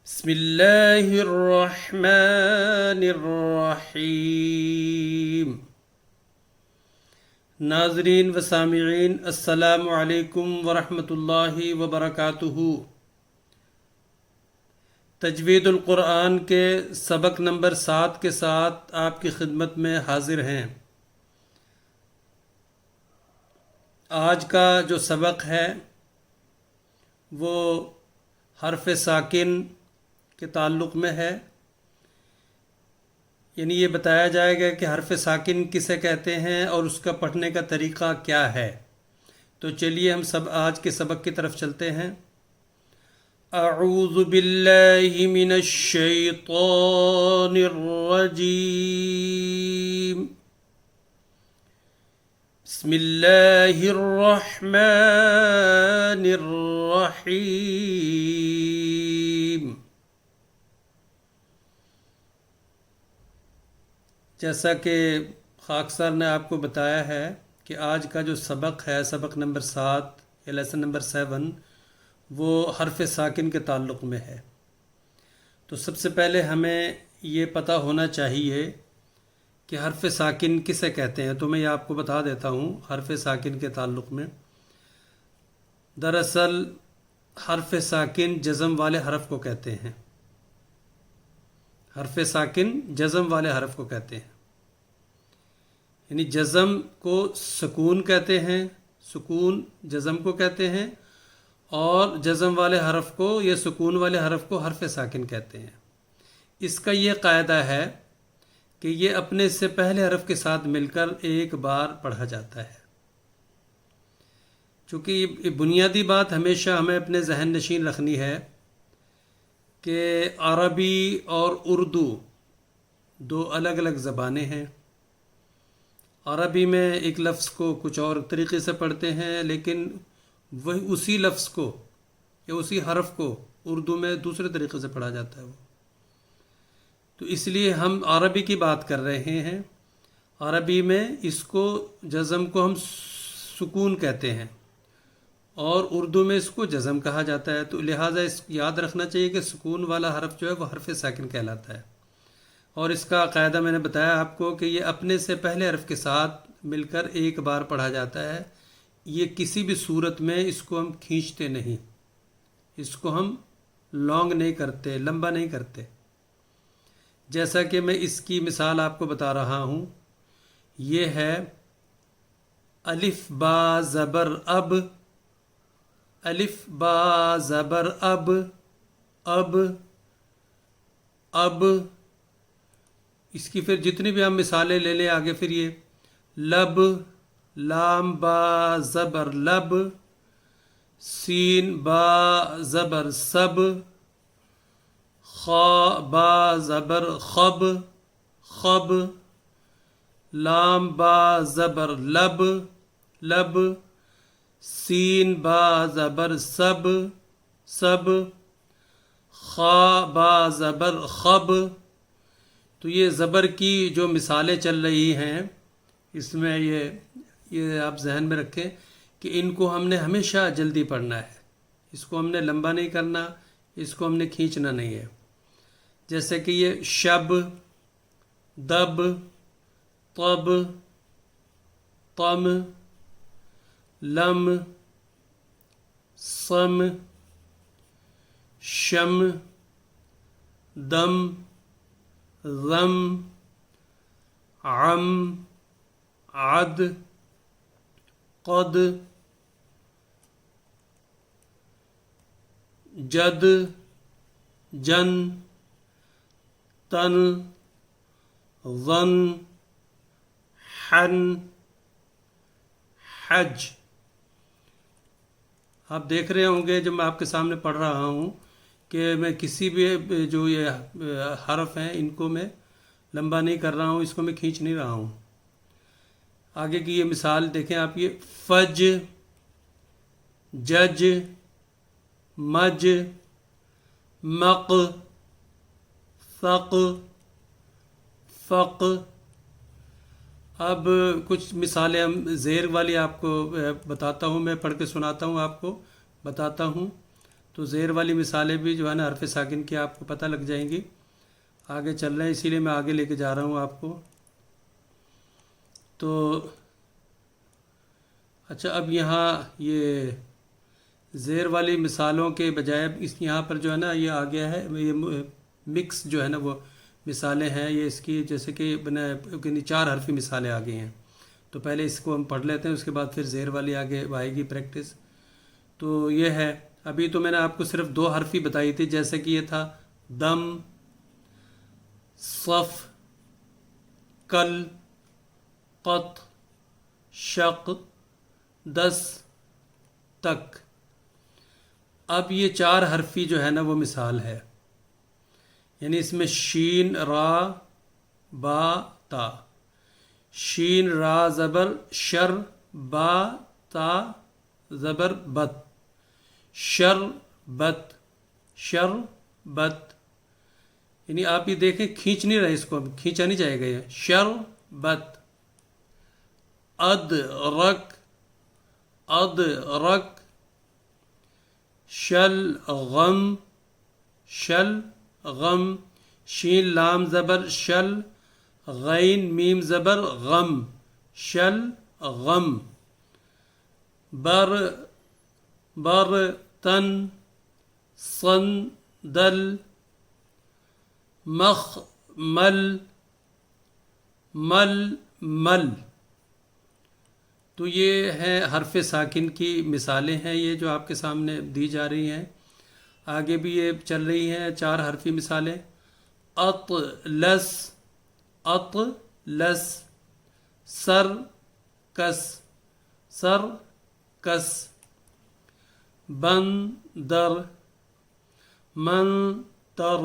بسم اللہ الرحمن الرحیم۔ ناظرین و سامعین، السلام علیکم ورحمۃ اللہ وبرکاتہ۔ تجوید القرآن کے سبق نمبر 7 کے ساتھ آپ کی خدمت میں حاضر ہیں۔ آج کا جو سبق ہے وہ حرف ساکن کے تعلق میں ہے، یعنی یہ بتایا جائے گا کہ حرف ساکن کسے کہتے ہیں اور اس کا پڑھنے کا طریقہ کیا ہے۔ تو چلیے ہم سب آج کے سبق کی طرف چلتے ہیں۔ اعوذ باللہ من الشیطان الرجیم، بسم اللہ الرحمن الرحیم۔ جیسا کہ خاک سر نے آپ کو بتایا ہے کہ آج کا جو سبق ہے، سبق نمبر 7 یا لیسن نمبر 7، وہ حرف ساکن کے تعلق میں ہے۔ تو سب سے پہلے ہمیں یہ پتہ ہونا چاہیے کہ حرف ساکن کسے کہتے ہیں۔ تو میں یہ آپ کو بتا دیتا ہوں حرف ساکن کے تعلق میں۔ دراصل حرف ساکن جزم والے حرف کو کہتے ہیں۔ حرف ساکن جزم والے حرف کو کہتے ہیں، یعنی جزم کو سکون کہتے ہیں، سکون جزم کو کہتے ہیں، اور جزم والے حرف کو یا سکون والے حرف کو حرف ساکن کہتے ہیں۔ اس کا یہ قاعدہ ہے کہ یہ اپنے سے پہلے حرف کے ساتھ مل کر ایک بار پڑھا جاتا ہے۔ چونکہ یہ بنیادی بات ہمیشہ ہمیں اپنے ذہن نشین رکھنی ہے کہ عربی اور اردو دو الگ الگ زبانیں ہیں۔ عربی میں ایک لفظ کو کچھ اور طریقے سے پڑھتے ہیں، لیکن وہی اسی لفظ کو یا اسی حرف کو اردو میں دوسرے طریقے سے پڑھا جاتا ہے۔ تو اس لیے ہم عربی کی بات کر رہے ہیں۔ عربی میں اس کو جزم کو ہم سکون کہتے ہیں اور اردو میں اس کو جزم کہا جاتا ہے۔ تو لہٰذا اس یاد رکھنا چاہیے کہ سکون والا حرف جو ہے وہ حرف ساکن کہلاتا ہے، اور اس کا قاعدہ میں نے بتایا آپ کو کہ یہ اپنے سے پہلے حرف کے ساتھ مل کر ایک بار پڑھا جاتا ہے۔ یہ کسی بھی صورت میں اس کو ہم کھینچتے نہیں، اس کو ہم لانگ نہیں کرتے، لمبا نہیں کرتے۔ جیسا کہ میں اس کی مثال آپ کو بتا رہا ہوں، یہ ہے الف با زبر اب، الف با زبر اب، اب، اب۔ اس کی پھر جتنی بھی ہم مثالیں لے لیں آگے، پھر یہ لب، لام با زبر لب، سین با زبر سب، خا با زبر خب، خب، لام با زبر لب، لب، سین با زبر سب، سب، خا با زبر خب۔ تو یہ زبر کی جو مثالیں چل رہی ہیں، اس میں یہ آپ ذہن میں رکھیں کہ ان کو ہم نے ہمیشہ جلدی پڑھنا ہے، اس کو ہم نے لمبا نہیں کرنا، اس کو ہم نے کھینچنا نہیں ہے۔ جیسے کہ یہ شب، دب، طب، طم، لم، صم، شم، دم، ضم، عم، عد، قد، جد، جن، تن، ظن، حن، حج۔ آپ دیکھ رہے ہوں گے جب میں آپ کے سامنے پڑھ رہا ہوں کہ میں کسی بھی جو یہ حرف ہیں ان کو میں لمبا نہیں کر رہا ہوں، اس کو میں کھینچ نہیں رہا ہوں۔ آگے کی یہ مثال دیکھیں آپ، یہ فج، جج، مج، مق، ثق، فق۔ اب کچھ مثالیں ہم زیر والی آپ کو بتاتا ہوں، میں پڑھ کے سناتا ہوں، آپ کو بتاتا ہوں۔ تو تو زیر والی مثالیں بھی جو ہے نا حرف ساکن کی آپ کو پتہ لگ جائیں گی. آگے چل رہے ہیں، اسی لیے میں آگے لے کے جا رہا ہوں آپ کو. تو اچھا، اب یہاں یہ زیر والی مثالوں کے بجائے یہاں پر جو ہے نا یہ آ گیا ہے، یہ مکس جو ہے نا وہ مثالیں ہیں یہ اس کی، جیسے کہ یعنی 4 حرفی مثالیں آ گئی ہیں. تو پہلے اس کو ہم پڑھ لیتے ہیں، اس کے بعد پھر زیر والی آگے آئے گی پریکٹس. تو یہ ہے، ابھی تو میں نے آپ کو صرف 2 حرفی بتائی تھی، جیسے کہ یہ تھا دم، صف، کل، قط، شق، دس، تک. اب یہ 4 حرفی جو ہے نا وہ مثال ہے، یعنی اس میں شین، را، با، تا. شین را زبر شر، با تا زبر بت، شر بت، شر بت. یعنی آپ یہ دیکھیں کھینچ نہیں رہے، اس کو کھینچا نہیں جائے گا، یہ شر بت. اد رک، اد رک، شل غم، شل غم. شین لام زبر شل، غین میم زبر غم، شل غم. بر، بر تن، صن دل، مخ مل، مل مل. تو یہ ہے حرف ساکن کی مثالیں ہیں، یہ جو آپ کے سامنے دی جا رہی ہیں. آگے بھی یہ چل رہی ہیں 4 حرفی مثالیں. اط لس، اط لس. سر کس، سر کس. بن در، من تر.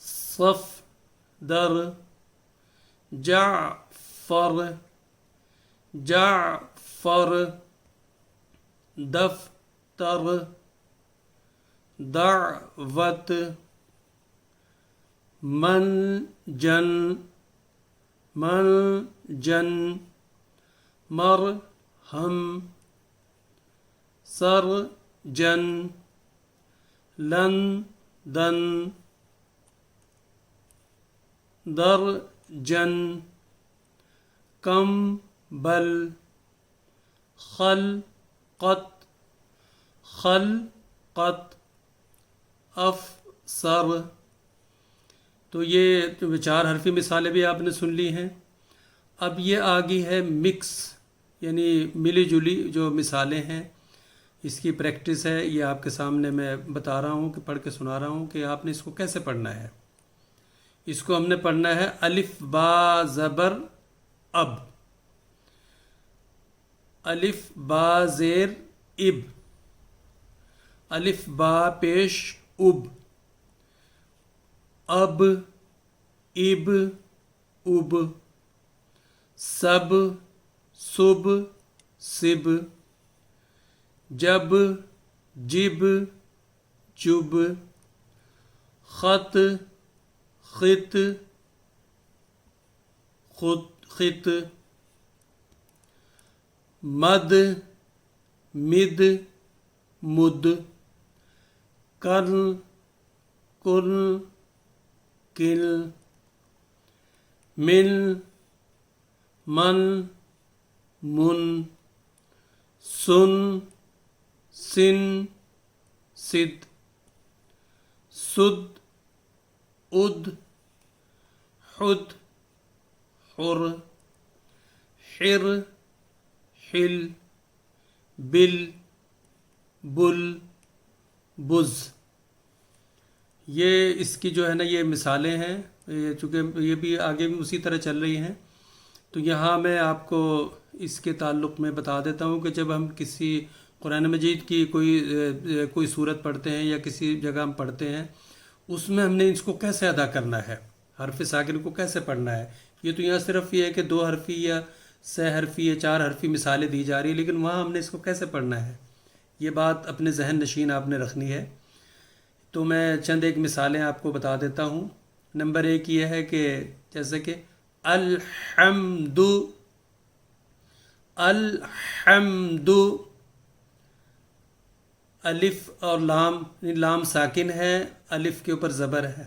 صف در. جعفر، جعفر. دفتر، دعوت. منجن، منجن. مرہم، سرجن. لندن، درجن. کمبل، خلقت، خلقت. افسر. تو یہ 4 حرفی مثالیں بھی آپ نے سن لی ہیں. اب یہ آگئی ہے مکس، یعنی ملی جلی جو مثالیں ہیں، اس کی پریکٹس ہے. یہ آپ کے سامنے میں بتا رہا ہوں، کہ پڑھ کے سنا رہا ہوں کہ آپ نے اس کو کیسے پڑھنا ہے. اس کو ہم نے پڑھنا ہے الف با زبر اب، الف با زیر اب، الف با پیش اب، اب، اب، اب. سب، سب، سب. جب، جب، جب. خط، خط، خط، خط. مد، مد، مد. کرن، کرن، کل. من، من، من. سن، سن، سد. سد، اد، حد، حر. حر، حل. بل، بل، بز. یہ اس کی جو ہے نا یہ مثالیں ہیں، یہ چونکہ یہ بھی آگے بھی اسی طرح چل رہی ہیں. تو یہاں میں آپ کو اس کے تعلق میں بتا دیتا ہوں کہ جب ہم کسی قرآن مجید کی کوئی صورت پڑھتے ہیں یا کسی جگہ ہم پڑھتے ہیں، اس میں ہم نے اس کو کیسے ادا کرنا ہے، حرف ساکن کو کیسے پڑھنا ہے. یہ تو یہاں صرف یہ ہے کہ 2 حرفی یا 6 حرفی یا 4 حرفی مثالیں دی جا رہی ہیں، لیکن وہاں ہم نے اس کو کیسے پڑھنا ہے، یہ بات اپنے ذہن نشین آپ نے رکھنی ہے. تو میں چند ایک مثالیں آپ کو بتا دیتا ہوں. نمبر 1 یہ ہے کہ جیسے کہ الحمد، الحمد. الف اور لام، لام ساکن ہے، الف کے اوپر زبر ہے،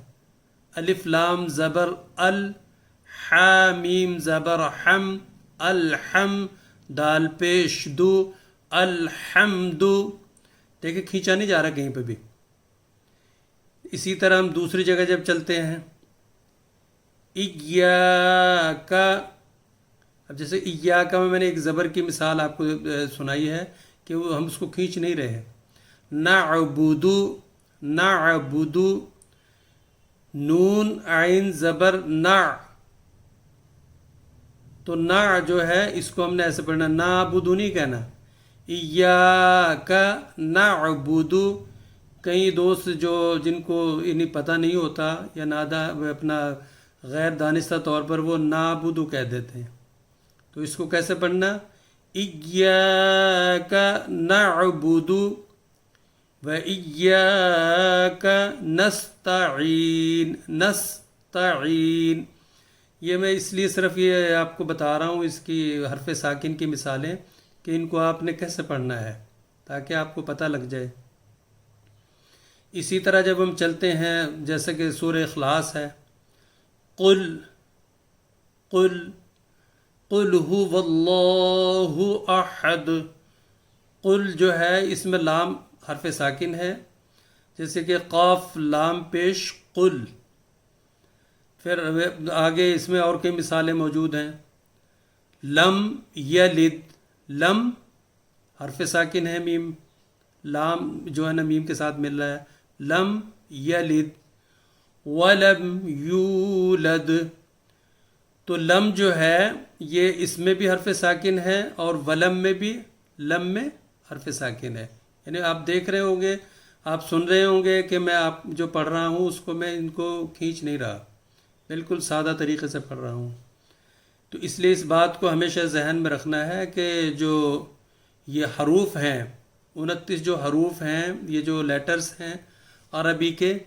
الف لام زبر ال، حامیم زبر حم، الحم، دال پیش دو، الحمد، دیکھیں کھینچا نہیں جا رہا کہیں پہ بھی۔ اسی طرح ہم دوسری جگہ جب چلتے ہیں، ایاک، اب جیسے ایاک میں نے ایک زبر کی مثال آپ کو سنائی ہے کہ وہ ہم اس کو کھینچ نہیں رہے ہیں۔ نعبد، نعبد، نون عین زبر نع، تو نع جو ہے اس کو ہم نے ایسے پڑھنا، نعبد نہیں کہنا، ایاک نعبد۔ کئی دوست جن کو انہیں پتہ نہیں ہوتا یا اپنا غیر دانستہ طور پر وہ نعبد کہہ دیتے ہیں، تو اس کو کیسے پڑھنا؟ ایاک نعبد و ایاک نستعین، نستعین۔ یہ میں اس لیے صرف یہ آپ کو بتا رہا ہوں اس کی حرف ساکن کی مثالیں کہ ان کو آپ نے کیسے پڑھنا ہے تاکہ آپ کو پتہ لگ جائے۔ اسی طرح جب ہم چلتے ہیں جیسے کہ سورہ اخلاص ہے، قل، قل، قل هو اللہ احد، قل جو ہے اس میں لام حرف ساکن ہے، جیسے کہ قاف لام پیش قل۔ پھر آگے اس میں اور کئی مثالیں موجود ہیں، لم یلد، لم حرف ساکن ہے میم، لام جو ہے نا میم کے ساتھ مل رہا ہے، لم یلد، ولم یولد، تو لم جو ہے یہ اس میں بھی حرف ساکن ہے اور ولم میں بھی، لم میں حرف ساکن ہے، یعنی آپ دیکھ رہے ہوں گے، آپ سن رہے ہوں گے کہ میں آپ جو پڑھ رہا ہوں اس کو میں ان کو کھینچ نہیں رہا، بالکل سادہ طریقے سے پڑھ رہا ہوں۔ تو اس لیے اس بات کو ہمیشہ ذہن میں رکھنا ہے کہ جو یہ حروف ہیں، 29 جو حروف ہیں، یہ جو لیٹرز ہیں عربی کے،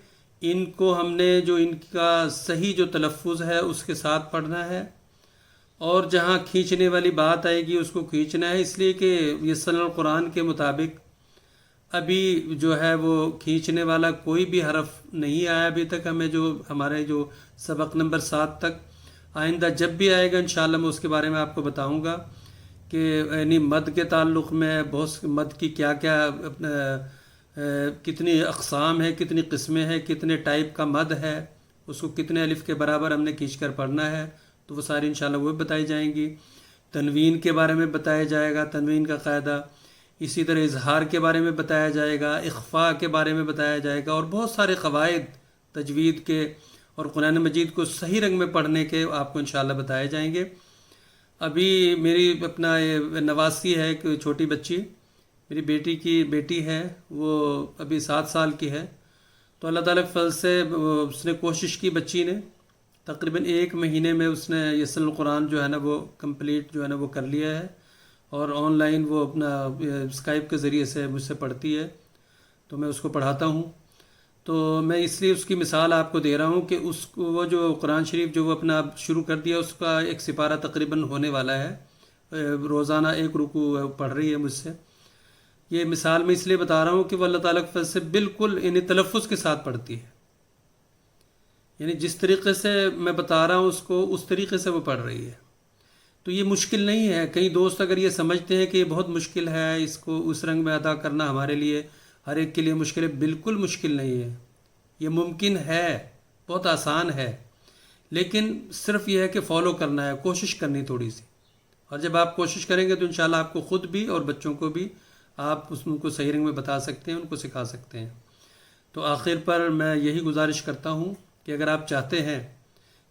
ان کو ہم نے جو ان کا صحیح جو تلفظ ہے اس کے ساتھ پڑھنا ہے، اور جہاں کھینچنے والی بات آئے گی اس کو کھینچنا ہے، اس لیے کہ یہ سنن القرآن کے مطابق ابھی جو ہے وہ کھینچنے والا کوئی بھی حرف نہیں آیا ابھی تک ہمیں، جو ہمارے جو سبق نمبر 7 تک۔ آئندہ جب بھی آئے گا انشاءاللہ میں اس کے بارے میں آپ کو بتاؤں گا کہ یعنی مد کے تعلق میں بہت مد کی کیا کیا کتنی اقسام ہے، کتنی قسمیں ہیں، کتنے ٹائپ کا مد ہے، اس کو کتنے الف کے برابر ہم نے کھینچ کر پڑھنا ہے، تو وہ ساری انشاءاللہ وہ بتائی جائیں گی۔ تنوین کے بارے میں بتایا جائے گا، تنوین کا قاعدہ، اسی طرح اظہار کے بارے میں بتایا جائے گا، اخفاء کے بارے میں بتایا جائے گا، اور بہت سارے قواعد تجوید کے اور قرآن مجید کو صحیح رنگ میں پڑھنے کے آپ کو انشاءاللہ بتائے جائیں گے۔ ابھی میری اپنا یہ نواسی ہے، ایک چھوٹی بچی، میری بیٹی کی بیٹی ہے، وہ ابھی 7 سال کی ہے، تو اللہ تعالیٰ کے فضل سے اس نے کوشش کی، بچی نے تقریباً 1 مہینے میں اس نے یسر القرآن جو ہے نا وہ کمپلیٹ جو ہے نا وہ کر لیا ہے، اور آن لائن وہ اپنا اسکائپ کے ذریعے سے مجھ سے پڑھتی ہے، تو میں اس کو پڑھاتا ہوں۔ تو میں اس لیے اس کی مثال آپ کو دے رہا ہوں کہ اس کو وہ جو قرآن شریف جو وہ اپنا شروع کر دیا، اس کا 1 سپارہ تقریباً ہونے والا ہے، روزانہ 1 رکوع پڑھ رہی ہے مجھ سے۔ یہ مثال میں اس لیے بتا رہا ہوں کہ وہ اللہ تعالیٰ کے فضل سے بالکل انہیں تلفظ کے ساتھ پڑھتی ہے، یعنی جس طریقے سے میں بتا رہا ہوں اس کو اس طریقے سے وہ پڑھ رہی ہے۔ تو یہ مشکل نہیں ہے، کئی دوست اگر یہ سمجھتے ہیں کہ یہ بہت مشکل ہے، اس کو اس رنگ میں ادا کرنا ہمارے لیے ہر ایک کے لیے مشکل ہے، بالکل مشکل نہیں ہے، یہ ممکن ہے، بہت آسان ہے، لیکن صرف یہ ہے کہ فالو کرنا ہے، کوشش کرنی تھوڑی سی، اور جب آپ کوشش کریں گے تو انشاءاللہ آپ کو خود بھی اور بچوں کو بھی آپ اس کو صحیح رنگ میں بتا سکتے ہیں، ان کو سکھا سکتے ہیں۔ تو آخر پر میں یہی گزارش کرتا ہوں کہ اگر آپ چاہتے ہیں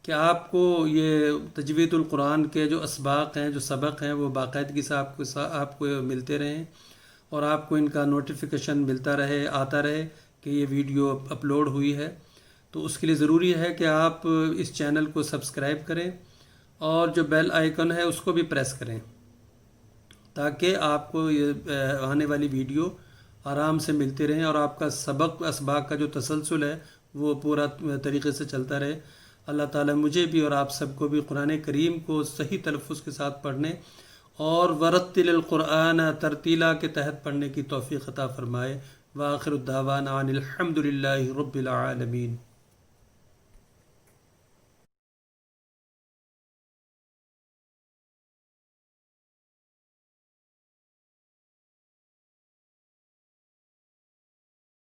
کہ آپ کو یہ تجوید القرآن کے جو اسباق ہیں، جو سبق ہیں، وہ باقاعدگی سے آپ کو ملتے رہیں، اور آپ کو ان کا نوٹیفیکیشن ملتا رہے، آتا رہے کہ یہ ویڈیو اپلوڈ ہوئی ہے، تو اس کے لیے ضروری ہے کہ آپ اس چینل کو سبسکرائب کریں، اور جو بیل آئیکن ہے اس کو بھی پریس کریں، تاکہ آپ کو یہ آنے والی ویڈیو آرام سے ملتے رہیں، اور آپ کا سبق اسباق کا جو تسلسل ہے وہ پورا طریقے سے چلتا رہے۔ اللہ تعالیٰ مجھے بھی اور آپ سب کو بھی قرآن کریم کو صحیح تلفظ کے ساتھ پڑھنے اور ورتل القرآن ترتیلا کے تحت پڑھنے کی توفیق عطا فرمائے۔ وآخر الدعوانا ان الحمد للہ رب العالمین.